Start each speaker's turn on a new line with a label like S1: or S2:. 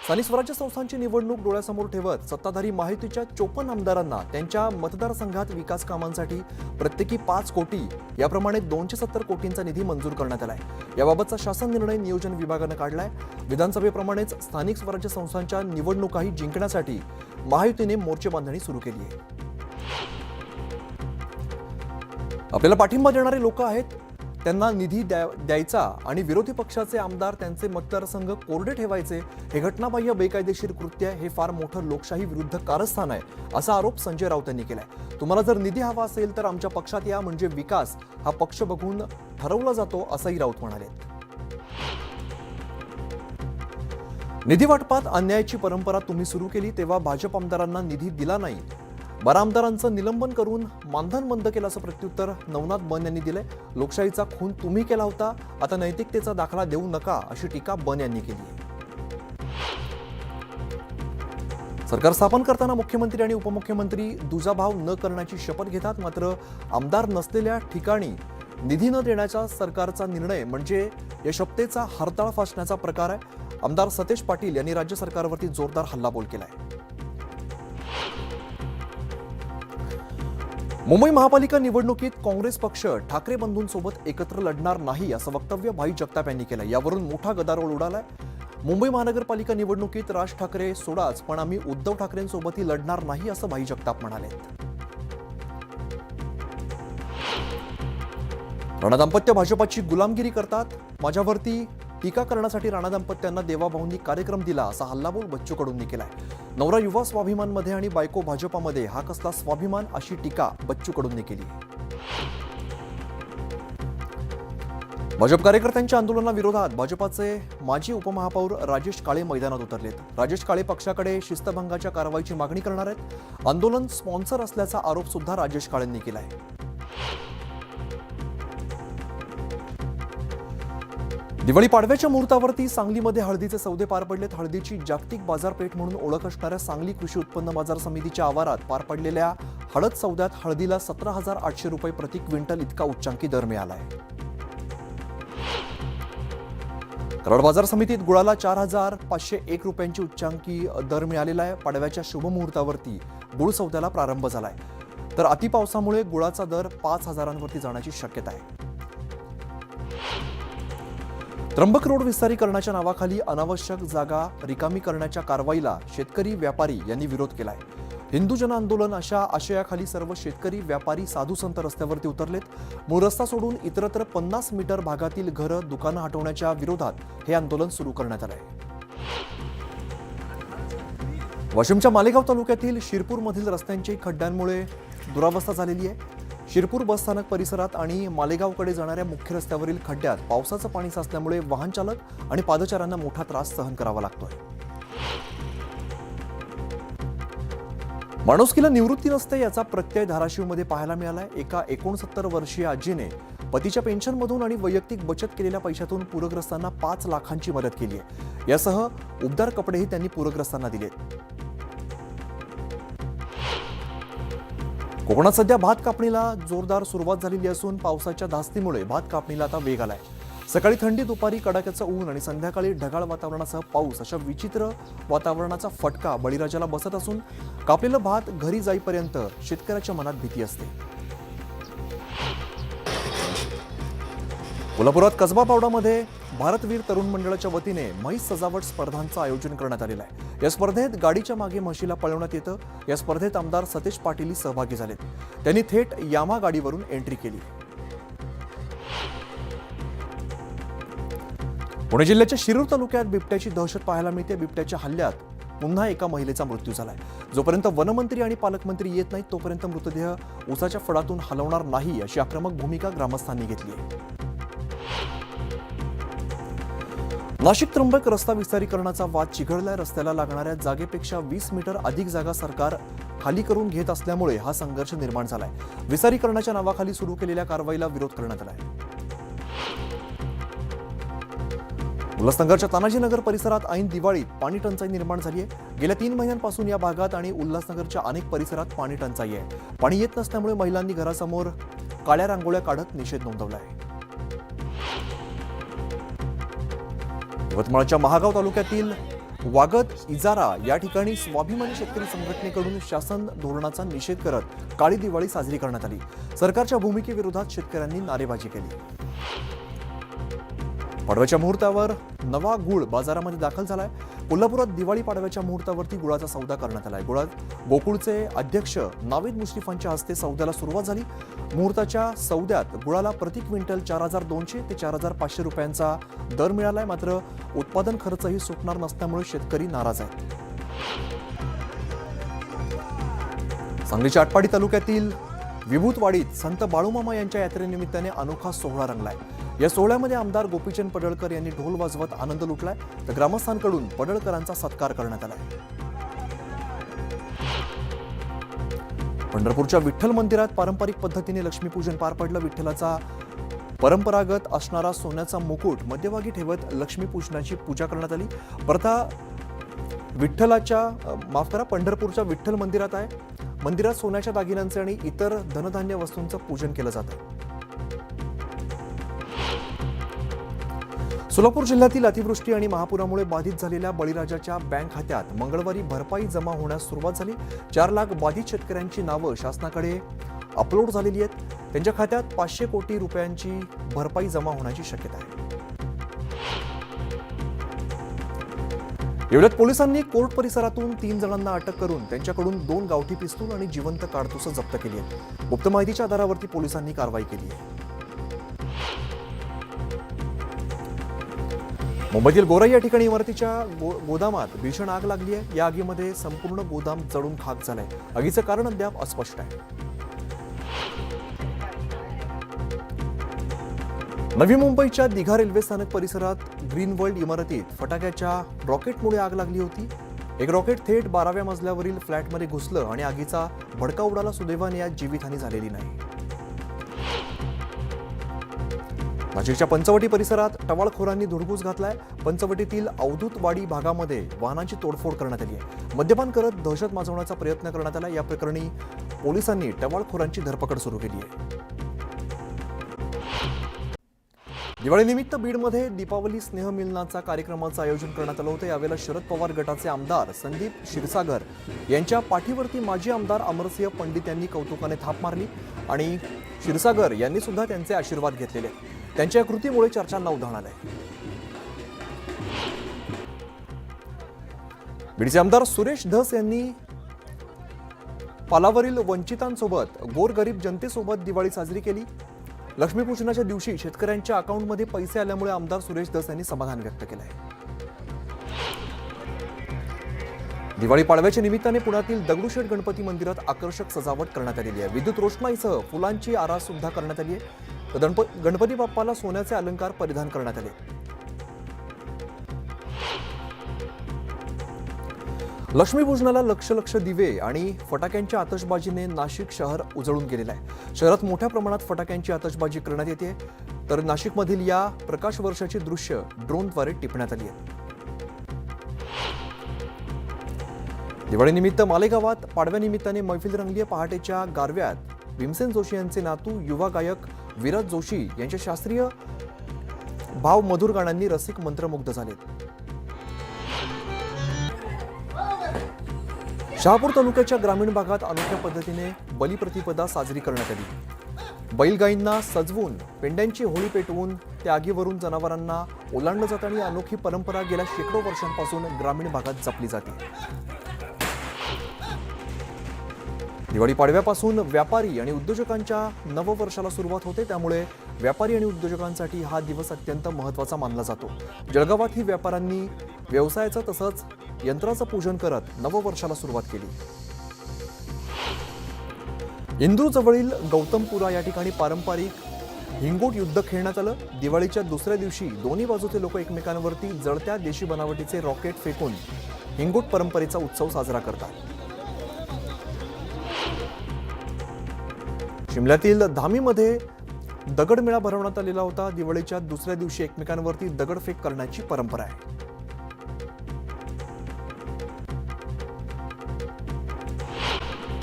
S1: स्थानिक स्वराज्य संस्थांची निवडणूक डोळ्यासमोर ठेवत सत्ताधारी महायुतीच्या 54 आमदारांना त्यांच्या मतदारसंघात विकास कामांसाठी प्रत्येकी 5 कोटी याप्रमाणे 270 कोटींचा निधी मंजूर करण्यात आलाय। याबाबतचा शासन निर्णय नियोजन विभागानं काढलाय। विधानसभेप्रमाणेच स्थानिक स्वराज्य संस्थांच्या निवडणुकाही जिंकण्यासाठी महायुतीने मोर्चे बांधणी सुरू केली आहे। आपल्याला पाठिंबा देणारे लोक आहेत, त्यांना निधी द्यायचा आणि विरोधी पक्षाचे आमदार त्यांचे मतदारसंघ कोरडे ठेवायचे हे घटनाबाह्य बेकायदेशीर कृत्य हे फार मोठं लोकशाही विरुद्ध कारस्थान आहे, असा आरोप संजय राऊत यांनी केलाय। तुम्हाला जर निधी हवा असेल तर आमच्या पक्षात या, म्हणजे विकास हा पक्ष बघून ठरवला जातो, असंही राऊत म्हणाले। निधी वाटपात अन्यायाची परंपरा तुम्ही सुरू केली तेव्हा भाजप आमदारांना निधी दिला नाही, 12 आमदारांचं निलंबन करून मानधन बंद केलं असं प्रत्युत्तर नवनाथ बन यांनी दिलंय। लोकशाहीचा खून तुम्ही केला होता, आता नैतिकतेचा दाखला देऊ नका, अशी टीका बन यांनी केली आहे। सरकार स्थापन करताना मुख्यमंत्री आणि उपमुख्यमंत्री दुजाभाव न करण्याची शपथ घेतात, मात्र आमदार नसलेल्या ठिकाणी निधी न देण्याचा सरकारचा निर्णय म्हणजे या शपथेचा हरताळ फासण्याचा प्रकार आहे। आमदार सतेज पाटील यांनी राज्य सरकारवरती जोरदार हल्लाबोल केलाय। मुंबई महापालिका निवडणुकीत काँग्रेस पक्ष ठाकरे बंधूंसोबत एकत्र लढणार नाही असं वक्तव्य भाई जगताप यांनी केलं। यावरून मोठा गदारोळ उडालाय। मुंबई महानगरपालिका निवडणुकीत राज ठाकरे सोडाच, पण आम्ही उद्धव ठाकरेंसोबतही लढणार नाही असं भाई जगताप म्हणाले। राणा दाम्पत्य भाजपाची गुलामगिरी करतात, माझ्यावरती टीका करण्यासाठी राणा दाम्पत्यांना देवाभाऊंनी कार्यक्रम दिला असा हल्लाबोल बच्चू कडूंनी केलाय। नवरा युवा स्वाभिमानमध्ये आणि बायको भाजपामध्ये, हा कसला स्वाभिमान, अशी टीका बच्चू कडूंनी केली। भाजप कार्यकर्त्यांच्या आंदोलनाविरोधात भाजपाचे माजी उपमहापौर राजेश काळे मैदानात उतरलेत। राजेश काळे पक्षाकडे शिस्तभंगाच्या कारवाईची मागणी करणार आहेत। आंदोलन स्पॉन्सर असल्याचा आरोप सुद्धा राजेश काळेंनी केलाय। दिवाळी पाडव्याच्या मुहूर्तावरती सांगलीमध्ये हळदीचे सौदे पार पडलेत। हळदीची जागतिक बाजारपेठ म्हणून ओळख असणाऱ्या सांगली कृषी उत्पन्न बाजार समितीच्या आवारात पार पडलेल्या हळद सौद्यात हळदीला 17,800 रुपये प्रति क्विंटल इतका उच्चांकी दर मिळालाय। कराड बाजार समितीत गुळाला 4,501 रुपयांची उच्चांकी दर मिळालेला आहे। पाडव्याच्या शुभ मुहूर्तावरती गुळ सौद्याला प्रारंभ झालाय, तर अतिपावसामुळे गुळाचा दर 5,000 जाण्याची शक्यता आहे। त्र्यंबक रोड विस्तारीकरणाच्या नावाखाली अनावश्यक जागा रिकामी करण्याच्या कारवाईला शेतकरी व्यापारी यांनी विरोध केलाय। हिंदू जन आंदोलन अशा आशयाखाली सर्व शेतकरी व्यापारी साधू संत रस्त्यावरती उतरलेत। मूळ रस्ता सोडून इतरत्र 50 मीटर भागातील घरं दुकानं हटवण्याच्या विरोधात हे आंदोलन सुरू करण्यात आलंय। वाशिमच्या मालेगाव तालुक्यातील शिरपूरमधील रस्त्यांच्या खड्ड्यांमुळे दुरावस्था झालेली आहे। शिरपूर बसस्थानक परिसरात आणि मालेगावकडे जाणाऱ्या मुख्य रस्त्यावरील खड्ड्यात पावसाचं पाणी साचल्यामुळे वाहन चालक आणि पादचाऱ्यांना मोठा त्रास सहन करावा लागतोय। माणुसकीला निवृत्ती नसते याचा प्रत्यय धाराशिवमध्ये पाहायला मिळालाय। एका 69 वर्षीय आजीने पतीच्या पेन्शनमधून आणि वैयक्तिक बचत केलेल्या पैशातून पूरग्रस्तांना 5 लाखांची मदत केली आहे। यासह उबदार कपडेही त्यांनी पूरग्रस्तांना दिलेत। कोकणात सध्या भात कापणीला जोरदार सुरुवात झालेली असून पावसाच्या धास्तीमुळे भात कापणीला आता वेग आलाय। सकाळी थंडी, दुपारी कडाक्याचं ऊन आणि संध्याकाळी ढगाळ वातावरणासह पाऊस अशा विचित्र वातावरणाचा फटका बळीराजाला बसत असून कापलेलं भात घरी जाईपर्यंत शेतकऱ्याच्या मनात भीती असते। कोल्हापुरात कसबा पावडामध्ये भारतवीर तरुण मंडळाच्या वतीने म्हैस सजावट स्पर्धांचं आयोजन करण्यात आलेलं आहे। या स्पर्धेत गाडीच्या मागे म्हशीला पळवण्यात येतं। या स्पर्धेत आमदार सतेज पाटील सहभागी झालेत। त्यांनी थेट यामा गाडीवरून एंट्री केली। पुणे जिल्ह्याच्या शिरूर तालुक्यात बिबट्याची दहशत पाहायला मिळते। बिबट्याच्या हल्ल्यात पुन्हा एका महिलेचा मृत्यू झालाय। जोपर्यंत वनमंत्री आणि पालकमंत्री येत नाहीत तोपर्यंत मृतदेह उसाच्या फडातून हलवणार नाही, अशी आक्रमक भूमिका ग्रामस्थांनी घेतली आहे। नाशिक त्र्यंबक रस्ता विस्तारीकरणाचा वाद चिघळलाय। रस्त्याला लागणाऱ्या जागेपेक्षा 20 मीटर अधिक जागा सरकार खाली करून घेत असल्यामुळे हा संघर्ष निर्माण झालाय। विस्तारीकरणाच्या नावाखाली सुरू केलेल्या कारवाईला विरोध करण्यात आलाय। उल्हासनगरच्या तानाजीनगर परिसरात ऐन दिवाळीत पाणी टंचाई निर्माण झाली आहे। गेल्या 3 महिन्यांपासून या भागात आणि उल्हासनगरच्या अनेक परिसरात पाणी टंचाई आहे। पाणी येत नसल्यामुळे महिलांनी घरासमोर काळ्या रांगोळ्या काढत निषेध नोंदवला आहे। यवतमाळच्या महागाव तालुक्यातील वागद इजारा या ठिकाणी स्वाभिमानी शेतकरी संघटनेकडून शासन धोरणाचा निषेध करत काळी दिवाळी साजरी करण्यात आली। सरकारच्या भूमिकेविरोधात शेतकऱ्यांनी नारेबाजी केली। पाडव्याच्या मुहूर्तावर नवा गुळ बाजारामध्ये दाखल झालाय। कोल्हापुरात दिवाळी पाडव्याच्या मुहूर्तावरती गुळाचा सौदा करण्यात आलाय। गोकुळचे अध्यक्ष नावेद मुश्रीफांच्या हस्ते सौद्याला सुरुवात झाली। मुहूर्ताच्या सौद्यात गुळाला प्रति क्विंटल 4,200 ते 4,500 रुपयांचा दर मिळालाय। मात्र उत्पादन खर्चही सुटणार नसल्यामुळे शेतकरी नाराज आहेत। सांगलीच्या आटपाडी तालुक्यातील विभूतवाडीत संत बाळूमामा यांच्या यात्रेनिमित्ताने अनोखा सोहळा रंगलाय। या सोहळ्यामध्ये आमदार गोपीचंद पडळकर यांनी ढोल वाजवत आनंद लुटलाय, तर ग्रामस्थांकडून पडळकरांचा सत्कार करण्यात आलाय। पंढरपूरच्या विठ्ठल मंदिरात पारंपरिक पद्धतीने लक्ष्मीपूजन पार पडलं। विठ्ठलाचा परंपरागत असणारा सोन्याचा मुकुट मध्यभागी ठेवत लक्ष्मीपूजनाची पूजा करण्यात आली। पंढरपूरच्या विठ्ठल मंदिरात आहे। मंदिरात सोन्याच्या दागिन्यांचे आणि इतर धनधान्य वस्तूंचं पूजन केलं जातं। सोलापूर जिल्ह्यातील अतिवृष्टी आणि महापुरामुळे बाधित झालेल्या बळीराजाच्या बँक खात्यात मंगळवारी भरपाई जमा होण्यास सुरुवात झाली। 4 लाख बाधित शेतकऱ्यांची नावं शासनाकडे अपलोड झालेली आहेत। त्यांच्या खात्यात 500 कोटी रुपयांची भरपाई जमा होण्याची शक्यता आहे। एवढ्यात पोलिसांनी कोर्ट परिसरातून 3 जणांना अटक करून त्यांच्याकडून 2 गावठी पिस्तूल आणि जिवंत काडतुसं जप्त केली आहेत। गुप्त माहितीच्या आधारावरती पोलिसांनी कारवाई केली आहे। मुंबईतील गोराई या ठिकाणी इमारतीच्या गोदामात भीषण आग लागली आहे। या आगीमध्ये संपूर्ण गोदाम जळून खाक झालंय। आगीचं कारण अद्याप अस्पष्ट आहे। नवी मुंबईच्या दिघा रेल्वे स्थानक परिसरात ग्रीन वर्ल्ड इमारतीत फटाक्याच्या रॉकेटमुळे आग लागली होती। एक रॉकेट थेट 12व्या मजल्यावरील फ्लॅटमध्ये घुसलं आणि आगीचा भडका उडाला। सुदैवाने यात जीवितहानी झालेली नाही। नाशिकच्या पंचवटी परिसरात टवाळखोरांनी धुडगूस घातलाय। पंचवटीतील अवधूतवाडी भागामध्ये वाहनांची तोडफोड करण्यात आली आहे। मद्यपान करत दहशत माजवण्याचा प्रयत्न करण्यात आला। या प्रकरणी पोलिसांनी टवाळखोरांची धरपकड सुरू केली आहे। दिवाळीनिमित्त बीडमध्ये दीपावली स्नेहमिलनाचा कार्यक्रमाचं आयोजन करण्यात आलं होतं। यावेळेला शरद पवार गटाचे आमदार संदीप क्षीरसागर यांच्या पाठीवरती माजी आमदार अमरसिंह पंडित यांनी कौतुकाने थाप मारली आणि क्षीरसागर यांनी सुद्धा त्यांचे आशीर्वाद घेतलेले। त्यांच्या कृतीमुळे चर्चांना उधाण आलंय। बीडचे आमदार सुरेश धस यांनी पालावरील वंचितांसोबत गोरगरीब जनतेसोबत दिवाळी साजरी केली। लक्ष्मीपूजनाच्या दिवशी शेतकऱ्यांच्या अकाउंटमध्ये पैसे आल्यामुळे आमदार सुरेश धस यांनी समाधान व्यक्त केलंय। दिवाळी पाडव्याच्या निमित्ताने पुण्यातील दगडूशेठ गणपती मंदिरात आकर्षक सजावट करण्यात आलेली आहे। विद्युत रोषणाईसह फुलांची आरास सुद्धा करण्यात आली आहे। गणपती बाप्पाला सोन्याचे अलंकार परिधान करण्यात आले। लक्ष्मीपूजनाला लक्ष दिवे आणि फटाक्यांच्या आतषबाजीने नाशिक शहर उजळून गेलेलं आहे। शहरात मोठ्या प्रमाणात फटाक्यांची आतषबाजी करण्यात येते, तर नाशिकमधील या प्रकाश वर्षाची दृश्य ड्रोनद्वारे टिपण्यात आली आहेत। दिवाळीनिमित्त मालेगावात पाडव्यानिमित्ताने मैफिल रंगली आहे। पहाटेच्या गारव्यात भीमसेन जोशी यांचे नातू युवा गायक विराज जोशी यांच्या शास्त्रीय भाव मधुर गाण्यांनी रसिक मंत्रमुग्ध झालेत। शहापूर तालुक्याच्या ग्रामीण भागात अनोख्या पद्धतीने बलिप्रतिपदा साजरी करण्यात आली। बैलगायींना सजवून पेंड्यांची होळी पेटवून त्या आगीवरून जनावरांना ओलांडलं जातं आणि अनोखी परंपरा गेल्या शेकडो वर्षांपासून ग्रामीण भागात जपली जाते। दिवाळी पाडव्यापासून व्यापारी आणि उद्योजकांच्या नववर्षाला सुरुवात होते, त्यामुळे व्यापारी आणि उद्योजकांसाठी हा दिवस अत्यंत महत्त्वाचा मानला जातो। जळगावातही व्यापाऱ्यांनी व्यवसायाचं तसंच यंत्राचं पूजन करत नववर्षाला सुरुवात केली। इंदूरजवळील गौतमपुरा या ठिकाणी पारंपरिक हिंगोट युद्ध खेळण्यात आलं। दिवाळीच्या दुसऱ्या दिवशी दोन्ही बाजूचे लोक एकमेकांवरती जळत्या देशी बनावटीचे रॉकेट फेकून हिंगोट परंपरेचा उत्सव साजरा करतात। शिमल्यातील धामीमध्ये दगडमेळा भरवण्यात आलेला होता। दिवाळीच्या दुसऱ्या दिवशी एकमेकांवरती दगडफेक करण्याची परंपरा आहे।